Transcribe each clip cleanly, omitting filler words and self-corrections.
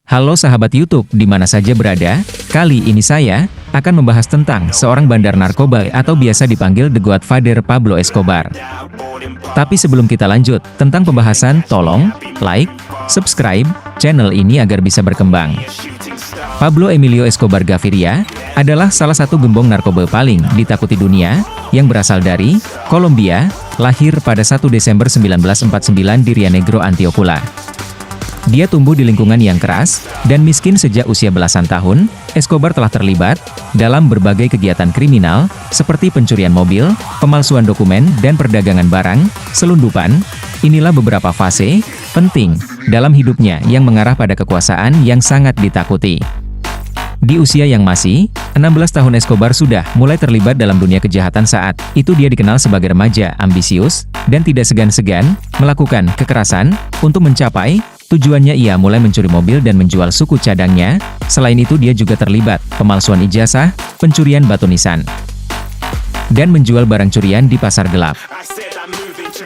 Halo sahabat YouTube di mana saja berada, kali ini saya akan membahas tentang seorang bandar narkoba atau biasa dipanggil The Godfather Pablo Escobar. Tapi sebelum kita lanjut tentang pembahasan, tolong like, subscribe channel ini agar bisa berkembang. Pablo Emilio Escobar Gaviria adalah salah satu gembong narkoba paling ditakuti dunia yang berasal dari Kolombia, lahir pada 1 Desember 1949 di Rio Negro, Antioquia. Dia tumbuh di lingkungan yang keras dan miskin sejak usia belasan tahun. Escobar telah terlibat dalam berbagai kegiatan kriminal, seperti pencurian mobil, pemalsuan dokumen, dan perdagangan barang, selundupan. Inilah beberapa fase penting dalam hidupnya yang mengarah pada kekuasaan yang sangat ditakuti. Di usia yang masih 16 tahun Escobar sudah mulai terlibat dalam dunia kejahatan. Saat itu dia dikenal sebagai remaja ambisius dan tidak segan-segan melakukan kekerasan untuk mencapai tujuannya. Ia mulai mencuri mobil dan menjual suku cadangnya. Selain itu dia juga terlibat pemalsuan ijazah, pencurian batu nisan, dan menjual barang curian di pasar gelap.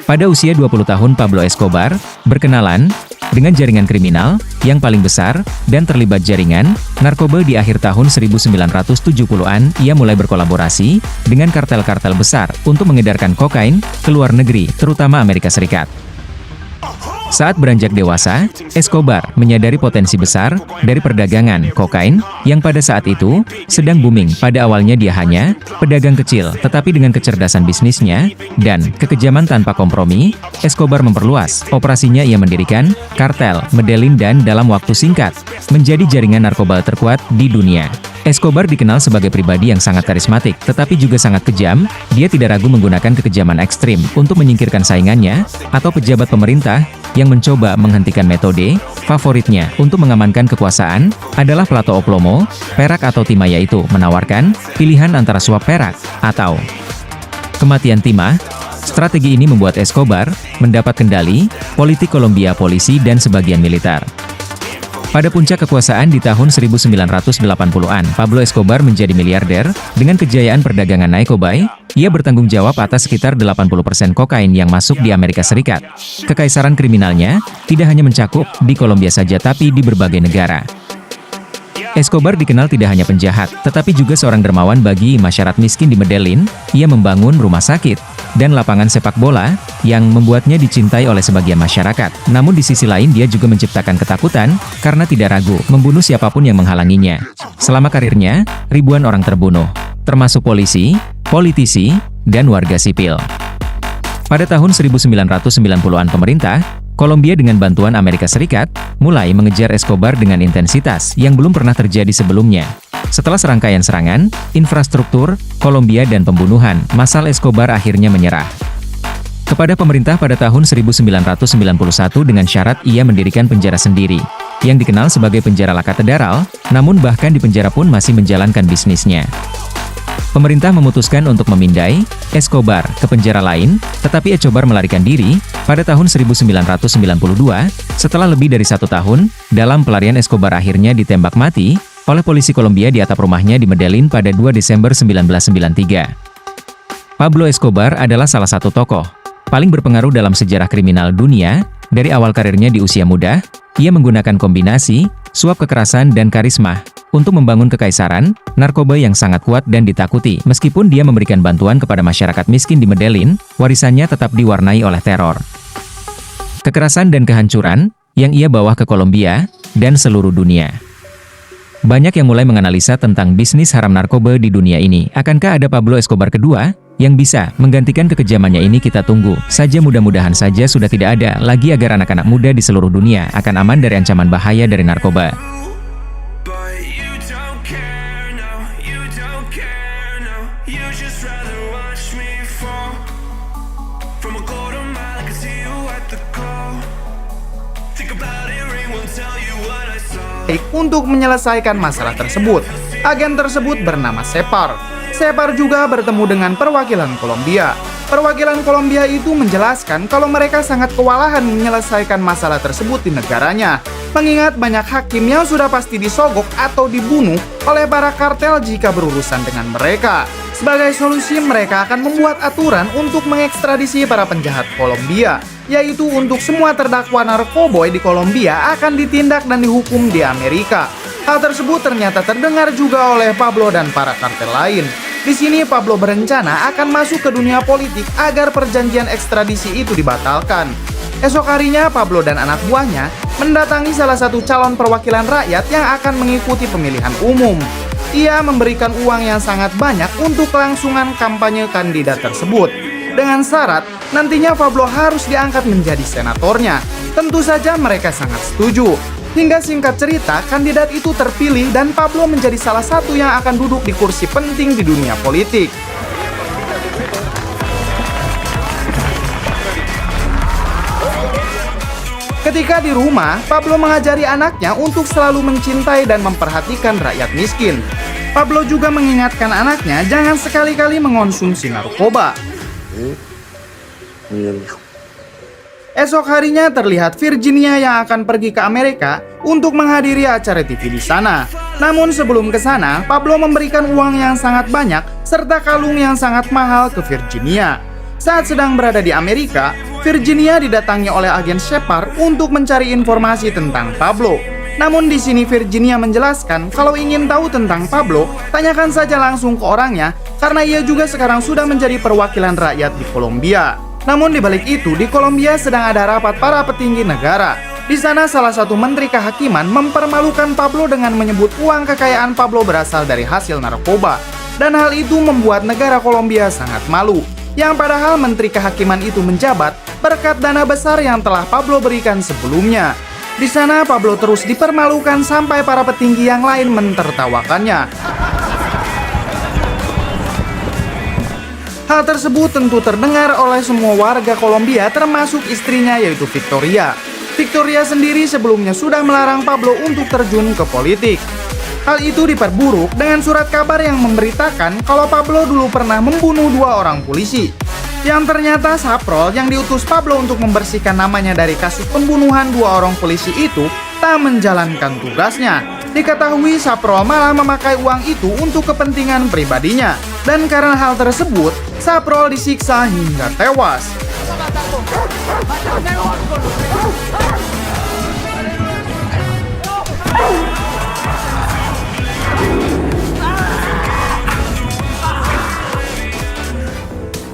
Pada usia 20 tahun Pablo Escobar berkenalan dengan jaringan kriminal yang paling besar dan terlibat jaringan narkoba. Di akhir tahun 1970-an, ia mulai berkolaborasi dengan kartel-kartel besar untuk mengedarkan kokain ke luar negeri, terutama Amerika Serikat. Saat beranjak dewasa, Escobar menyadari potensi besar dari perdagangan kokain yang pada saat itu sedang booming. Pada awalnya dia hanya pedagang kecil, tetapi dengan kecerdasan bisnisnya dan kekejaman tanpa kompromi, Escobar memperluas operasinya. Ia mendirikan kartel Medellin dan dalam waktu singkat menjadi jaringan narkoba terkuat di dunia. Escobar dikenal sebagai pribadi yang sangat karismatik, tetapi juga sangat kejam. Dia tidak ragu menggunakan kekejaman ekstrim untuk menyingkirkan saingannya atau pejabat pemerintah yang mencoba menghentikan. Metode favoritnya untuk mengamankan kekuasaan adalah Plato o Plomo, perak atau timah, yaitu menawarkan pilihan antara suap perak atau kematian timah. Strategi ini membuat Escobar mendapat kendali politik Kolombia, polisi, dan sebagian militer. Pada puncak kekuasaan di tahun 1980-an, Pablo Escobar menjadi miliarder dengan kejayaan perdagangan narkoba. Ia bertanggung jawab atas sekitar 80% kokain yang masuk di Amerika Serikat. Kekaisaran kriminalnya tidak hanya mencakup di Kolombia saja, tapi di berbagai negara. Escobar dikenal tidak hanya penjahat, tetapi juga seorang dermawan bagi masyarakat miskin di Medellin. Ia membangun rumah sakit dan lapangan sepak bola yang membuatnya dicintai oleh sebagian masyarakat. Namun di sisi lain dia juga menciptakan ketakutan karena tidak ragu membunuh siapapun yang menghalanginya. Selama karirnya, ribuan orang terbunuh, termasuk polisi, politisi, dan warga sipil. Pada tahun 1990-an, pemerintah Kolombia dengan bantuan Amerika Serikat mulai mengejar Escobar dengan intensitas yang belum pernah terjadi sebelumnya. Setelah serangkaian serangan, infrastruktur Kolombia dan pembunuhan massal, Escobar akhirnya menyerah kepada pemerintah pada tahun 1991 dengan syarat ia mendirikan penjara sendiri, yang dikenal sebagai penjara La Catedral. Namun bahkan di penjara pun masih menjalankan bisnisnya. Pemerintah memutuskan untuk memindai Escobar ke penjara lain, tetapi Escobar melarikan diri pada tahun 1992. Setelah lebih dari 1 tahun dalam pelarian, Escobar akhirnya ditembak mati oleh polisi Kolombia di atap rumahnya di Medellin pada 2 Desember 1993. Pablo Escobar adalah salah satu tokoh paling berpengaruh dalam sejarah kriminal dunia. Dari awal karirnya di usia muda, ia menggunakan kombinasi suap, kekerasan, dan karisma untuk membangun kekaisaran narkoba yang sangat kuat dan ditakuti. Meskipun dia memberikan bantuan kepada masyarakat miskin di Medellin, warisannya tetap diwarnai oleh teror, kekerasan, dan kehancuran yang ia bawa ke Kolombia dan seluruh dunia. Banyak yang mulai menganalisa tentang bisnis haram narkoba di dunia ini. Akankah ada Pablo Escobar kedua yang bisa menggantikan kekejamannya ini? Kita tunggu saja, mudah-mudahan saja sudah tidak ada lagi, agar anak-anak muda di seluruh dunia akan aman dari ancaman bahaya dari narkoba. Untuk menyelesaikan masalah tersebut, agen tersebut bernama Separ. Separ juga bertemu dengan perwakilan Kolombia. Perwakilan Kolombia itu menjelaskan kalau mereka sangat kewalahan menyelesaikan masalah tersebut di negaranya, mengingat banyak hakim yang sudah pasti disogok atau dibunuh oleh para kartel jika berurusan dengan mereka. Sebagai solusi, mereka akan membuat aturan untuk mengekstradisi para penjahat Kolombia. yaitu untuk semua terdakwa narkoboy di Kolombia akan ditindak dan dihukum di Amerika. Hal tersebut ternyata terdengar juga oleh Pablo dan para kartel lain. Di sini Pablo berencana akan masuk ke dunia politik agar perjanjian ekstradisi itu dibatalkan. Esok harinya Pablo dan anak buahnya mendatangi salah satu calon perwakilan rakyat yang akan mengikuti pemilihan umum. Ia memberikan uang yang sangat banyak untuk kelangsungan kampanye kandidat tersebut. Dengan syarat, nantinya Pablo harus diangkat menjadi senatornya. Tentu saja mereka sangat setuju. Hingga singkat cerita, kandidat itu terpilih dan Pablo menjadi salah satu yang akan duduk di kursi penting di dunia politik. Ketika di rumah, Pablo mengajari anaknya untuk selalu mencintai dan memperhatikan rakyat miskin. Pablo juga mengingatkan anaknya jangan sekali-kali mengonsumsi narkoba. Esok harinya terlihat Virginia yang akan pergi ke Amerika untuk menghadiri acara TV di sana. Namun sebelum ke sana, Pablo memberikan uang yang sangat banyak serta kalung yang sangat mahal ke Virginia. Saat sedang berada di Amerika, Virginia didatangi oleh agen Shepard untuk mencari informasi tentang Pablo. Namun di sini Virginia menjelaskan kalau ingin tahu tentang Pablo, tanyakan saja langsung ke orangnya karena ia juga sekarang sudah menjadi perwakilan rakyat di Kolombia. Namun di balik itu, di Kolombia sedang ada rapat para petinggi negara. Di sana salah satu menteri kehakiman mempermalukan Pablo dengan menyebut uang kekayaan Pablo berasal dari hasil narkoba. Dan hal itu membuat negara Kolombia sangat malu. Yang padahal menteri kehakiman itu menjabat berkat dana besar yang telah Pablo berikan sebelumnya. Di sana Pablo terus dipermalukan sampai para petinggi yang lain mentertawakannya. Hal tersebut tentu terdengar oleh semua warga Kolombia termasuk istrinya yaitu Victoria. Victoria sendiri sebelumnya sudah melarang Pablo untuk terjun ke politik. Hal itu diperburuk dengan surat kabar yang memberitakan kalau Pablo dulu pernah membunuh 2 orang polisi. Yang ternyata Saprol yang diutus Pablo untuk membersihkan namanya dari kasus pembunuhan 2 orang polisi itu tak menjalankan tugasnya. Diketahui Saprol malah memakai uang itu untuk kepentingan pribadinya. Dan karena hal tersebut, Saprol disiksa hingga tewas.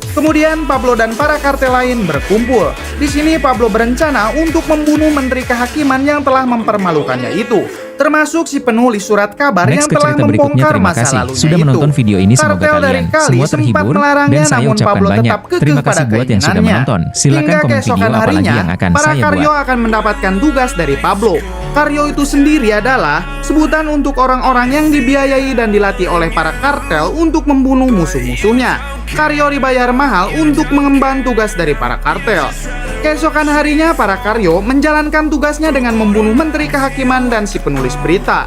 Kemudian Pablo dan para kartel lain berkumpul. Di sini Pablo berencana untuk membunuh menteri kehakiman yang telah mempermalukannya itu, termasuk si penulis surat kabar yang telah membongkar masa lalunya sudah menonton video ini. Semoga kalian semua terhibur dan saya ucapkan banyak terima kasih buat yang sudah menonton. Silakan komen video apalagi yang akan para saya Karyo buat. akan mendapatkan tugas dari Pablo. Karyo itu sendiri adalah sebutan untuk orang-orang yang dibiayai dan dilatih oleh para kartel untuk membunuh musuh-musuhnya. Karyo dibayar mahal untuk mengemban tugas dari para kartel. Keesokan harinya para Karyo menjalankan tugasnya dengan membunuh menteri kehakiman dan si penulis berita.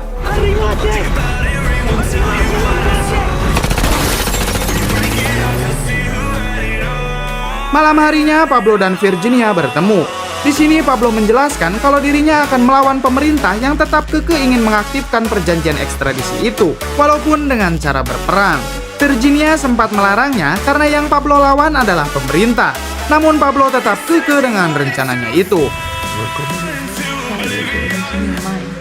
Malam harinya Pablo dan Virginia bertemu. Di sini Pablo menjelaskan kalau dirinya akan melawan pemerintah yang tetap kekeh ingin mengaktifkan perjanjian ekstradisi itu, walaupun dengan cara berperang. Virginia sempat melarangnya karena yang Pablo lawan adalah pemerintah. Namun Pablo tetap kekeh dengan rencananya itu.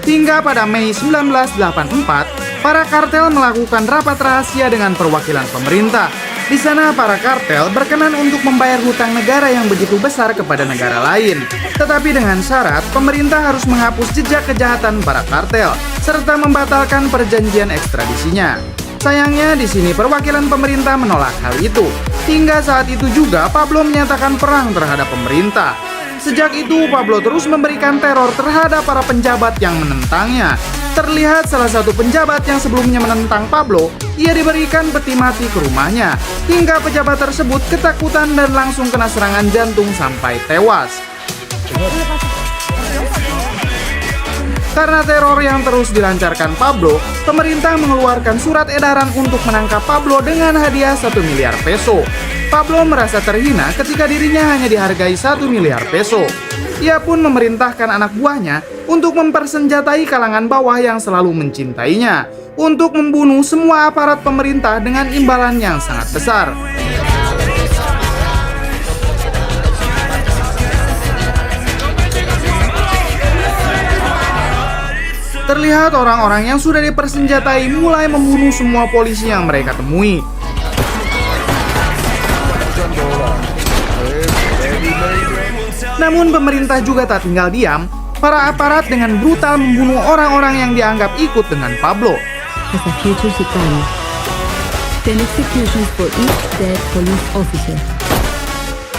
Hingga pada Mei 1984, para kartel melakukan rapat rahasia dengan perwakilan pemerintah. Di sana para kartel berkenan untuk membayar hutang negara yang begitu besar kepada negara lain. Tetapi dengan syarat pemerintah harus menghapus jejak kejahatan para kartel serta membatalkan perjanjian ekstradisinya. Sayangnya di sini perwakilan pemerintah menolak hal itu. Hingga saat itu juga Pablo menyatakan perang terhadap pemerintah. Sejak itu Pablo terus memberikan teror terhadap para penjabat yang menentangnya. Terlihat salah satu penjabat yang sebelumnya menentang Pablo, ia diberikan peti mati ke rumahnya. Hingga pejabat tersebut ketakutan dan langsung kena serangan jantung sampai tewas. Karena teror yang terus dilancarkan Pablo, pemerintah mengeluarkan surat edaran untuk menangkap Pablo dengan hadiah 1 miliar peso. Pablo merasa terhina ketika dirinya hanya dihargai 1 miliar peso. Ia pun memerintahkan anak buahnya untuk mempersenjatai kalangan bawah yang selalu mencintainya, untuk membunuh semua aparat pemerintah dengan imbalan yang sangat besar. Terlihat orang-orang yang sudah dipersenjatai mulai membunuh semua polisi yang mereka temui. Namun pemerintah juga tak tinggal diam. Para aparat dengan brutal membunuh orang-orang yang dianggap ikut dengan Pablo. Pasajeros Italianos. 10 executions for each dead police officer.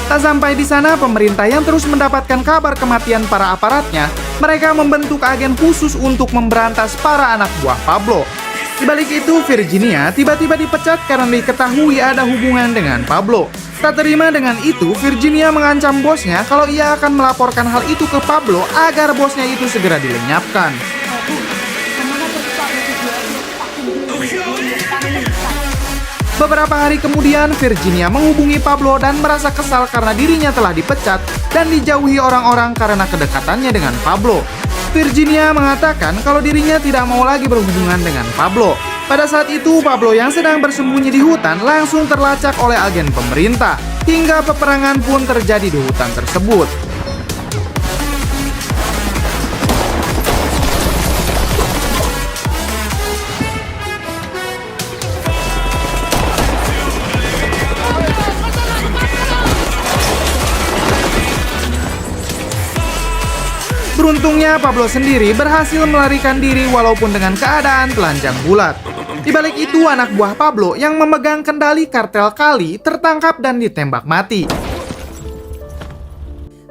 Tak sampai di sana, pemerintah yang terus mendapatkan kabar kematian para aparatnya, mereka membentuk agen khusus untuk memberantas para anak buah Pablo. Di balik itu, Virginia tiba-tiba dipecat karena diketahui ada hubungan dengan Pablo. Tak terima dengan itu, Virginia mengancam bosnya kalau ia akan melaporkan hal itu ke Pablo agar bosnya itu segera dilenyapkan. Beberapa hari kemudian, Virginia menghubungi Pablo dan merasa kesal karena dirinya telah dipecat dan dijauhi orang-orang karena kedekatannya dengan Pablo. Virginia mengatakan kalau dirinya tidak mau lagi berhubungan dengan Pablo. Pada saat itu, Pablo yang sedang bersembunyi di hutan langsung terlacak oleh agen pemerintah, hingga peperangan pun terjadi di hutan tersebut. Beruntungnya, Pablo sendiri berhasil melarikan diri walaupun dengan keadaan telanjang bulat. Di balik itu, anak buah Pablo yang memegang kendali kartel Kali tertangkap dan ditembak mati.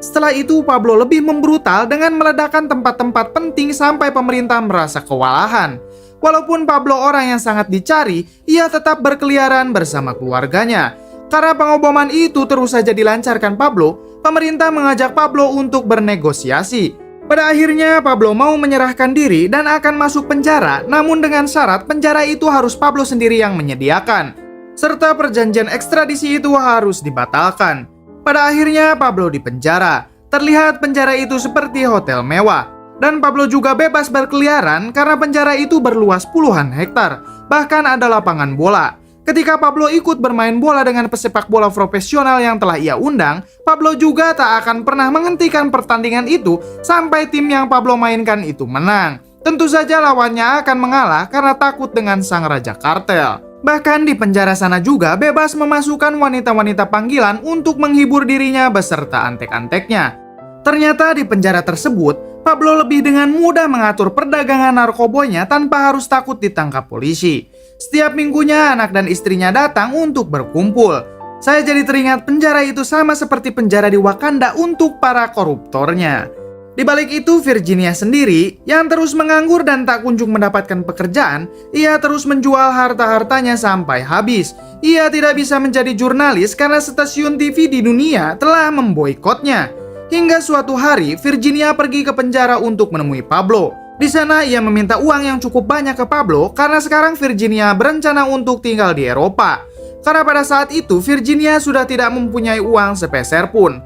Setelah itu, Pablo lebih membrutal dengan meledakkan tempat-tempat penting sampai pemerintah merasa kewalahan. Walaupun Pablo orang yang sangat dicari, ia tetap berkeliaran bersama keluarganya. Karena pengoboman itu terus saja dilancarkan Pablo, pemerintah mengajak Pablo untuk bernegosiasi. Pada akhirnya, Pablo mau menyerahkan diri dan akan masuk penjara, namun dengan syarat penjara itu harus Pablo sendiri yang menyediakan, serta perjanjian ekstradisi itu harus dibatalkan. Pada akhirnya, Pablo dipenjara. Terlihat penjara itu seperti hotel mewah, dan Pablo juga bebas berkeliaran karena penjara itu berluas puluhan hektar, bahkan ada lapangan bola. Ketika Pablo ikut bermain bola dengan pesepak bola profesional yang telah ia undang, Pablo juga tak akan pernah menghentikan pertandingan itu sampai tim yang Pablo mainkan itu menang. Tentu saja lawannya akan mengalah karena takut dengan sang raja kartel. Bahkan di penjara sana juga bebas memasukkan wanita-wanita panggilan untuk menghibur dirinya beserta antek-anteknya. Ternyata di penjara tersebut, Pablo lebih dengan mudah mengatur perdagangan narkobonya tanpa harus takut ditangkap polisi. Setiap minggunya anak dan istrinya datang untuk berkumpul. Saya jadi teringat penjara itu sama seperti penjara di Wakanda untuk para koruptornya. Di balik itu, Virginia sendiri yang terus menganggur dan tak kunjung mendapatkan pekerjaan, ia terus menjual harta-hartanya sampai habis. Ia tidak bisa menjadi jurnalis karena stasiun TV di dunia telah memboikotnya. Hingga suatu hari, Virginia pergi ke penjara untuk menemui Pablo. Di sana ia meminta uang yang cukup banyak ke Pablo karena sekarang Virginia berencana untuk tinggal di Eropa. Karena pada saat itu Virginia sudah tidak mempunyai uang sepeser pun.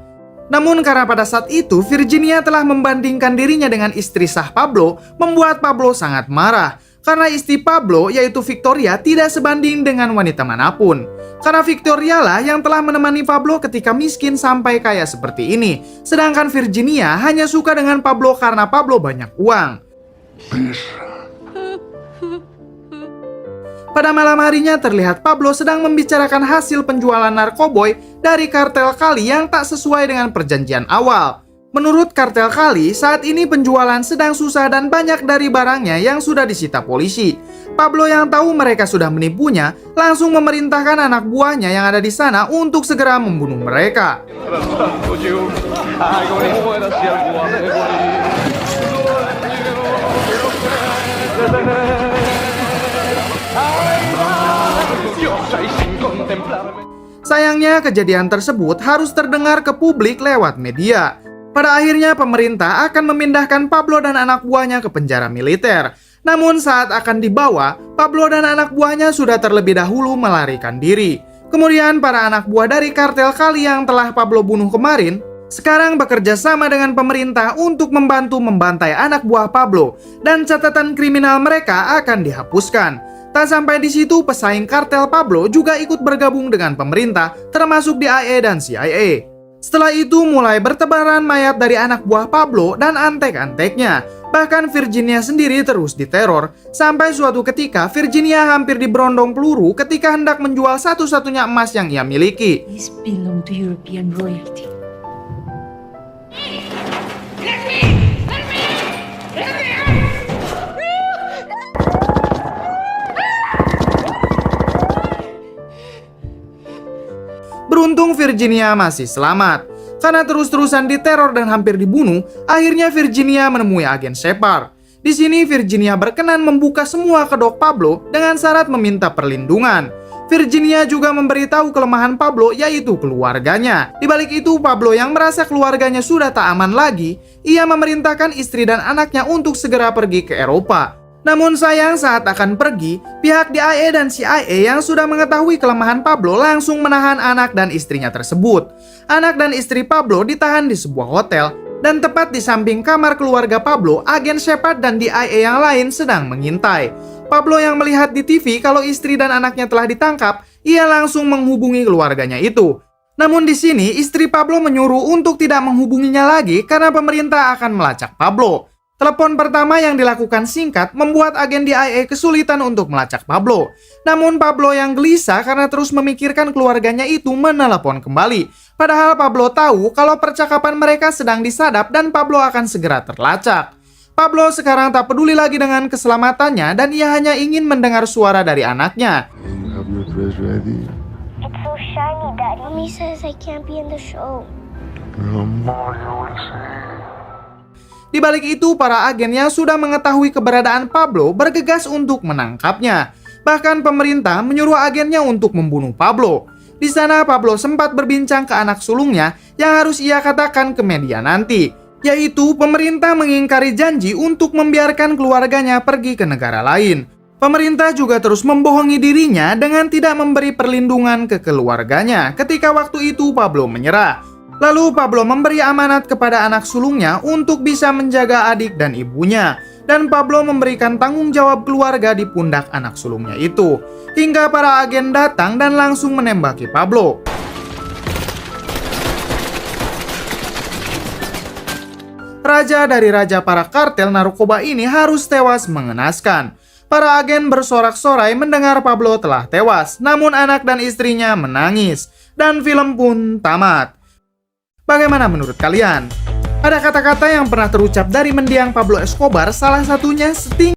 Namun karena pada saat itu Virginia telah membandingkan dirinya dengan istri sah Pablo, membuat Pablo sangat marah. Karena istri Pablo, yaitu Victoria, tidak sebanding dengan wanita manapun. Karena Victoria lah yang telah menemani Pablo ketika miskin sampai kaya seperti ini. Sedangkan Virginia hanya suka dengan Pablo karena Pablo banyak uang. Pada malam harinya terlihat Pablo sedang membicarakan hasil penjualan narkoboy dari kartel Kali yang tak sesuai dengan perjanjian awal. Menurut kartel Kali, saat ini penjualan sedang susah dan banyak dari barangnya yang sudah disita polisi. Pablo yang tahu mereka sudah menipunya, langsung memerintahkan anak buahnya yang ada di sana untuk segera membunuh mereka. Sayangnya kejadian tersebut harus terdengar ke publik lewat media. Pada akhirnya pemerintah akan memindahkan Pablo dan anak buahnya ke penjara militer. Namun saat akan dibawa, Pablo dan anak buahnya sudah terlebih dahulu melarikan diri. Kemudian para anak buah dari kartel Kali yang telah Pablo bunuh kemarin sekarang bekerja sama dengan pemerintah untuk membantu membantai anak buah Pablo, dan catatan kriminal mereka akan dihapuskan. Tak sampai di situ, pesaing kartel Pablo juga ikut bergabung dengan pemerintah, termasuk DIA dan CIA. Setelah itu mulai bertebaran mayat dari anak buah Pablo dan antek-anteknya. Bahkan Virginia sendiri terus diteror, sampai suatu ketika Virginia hampir diberondong peluru ketika hendak menjual satu-satunya emas yang ia miliki. This belong to European royalty. Beruntung Virginia masih selamat. Karena terus-terusan diteror dan hampir dibunuh, akhirnya Virginia menemui agen Shepard. Di sini Virginia berkenan membuka semua kedok Pablo dengan syarat meminta perlindungan. Virginia juga memberitahu kelemahan Pablo, yaitu keluarganya. Di balik itu, Pablo yang merasa keluarganya sudah tak aman lagi, ia memerintahkan istri dan anaknya untuk segera pergi ke Eropa. Namun sayang, saat akan pergi, pihak DIA dan CIA yang sudah mengetahui kelemahan Pablo langsung menahan anak dan istrinya tersebut. Anak dan istri Pablo ditahan di sebuah hotel, dan tepat di samping kamar keluarga Pablo, agen Shepard dan DIA yang lain sedang mengintai. Pablo yang melihat di TV kalau istri dan anaknya telah ditangkap, ia langsung menghubungi keluarganya itu. Namun di sini, istri Pablo menyuruh untuk tidak menghubunginya lagi karena pemerintah akan melacak Pablo. Telepon pertama yang dilakukan singkat membuat agen DIA kesulitan untuk melacak Pablo. Namun Pablo yang gelisah karena terus memikirkan keluarganya itu menelepon kembali. Padahal Pablo tahu kalau percakapan mereka sedang disadap dan Pablo akan segera terlacak. Pablo sekarang tak peduli lagi dengan keselamatannya dan ia hanya ingin mendengar suara dari anaknya. You have your dress ready. It's so shiny, Daddy. Mommy says I can't be in the show. Di balik itu, para agen yang sudah mengetahui keberadaan Pablo bergegas untuk menangkapnya. Bahkan pemerintah menyuruh agennya untuk membunuh Pablo. Di sana Pablo sempat berbincang ke anak sulungnya yang harus ia katakan ke media nanti, yaitu pemerintah mengingkari janji untuk membiarkan keluarganya pergi ke negara lain. Pemerintah juga terus membohongi dirinya dengan tidak memberi perlindungan ke keluarganya ketika waktu itu Pablo menyerah. Lalu Pablo memberi amanat kepada anak sulungnya untuk bisa menjaga adik dan ibunya. Dan Pablo memberikan tanggung jawab keluarga di pundak anak sulungnya itu. Hingga para agen datang dan langsung menembaki Pablo. Raja dari raja para kartel narkoba ini harus tewas mengenaskan. Para agen bersorak-sorai mendengar Pablo telah tewas. Namun anak dan istrinya menangis. Dan film pun tamat. Bagaimana menurut kalian? Ada kata-kata yang pernah terucap dari mendiang Pablo Escobar, salah satunya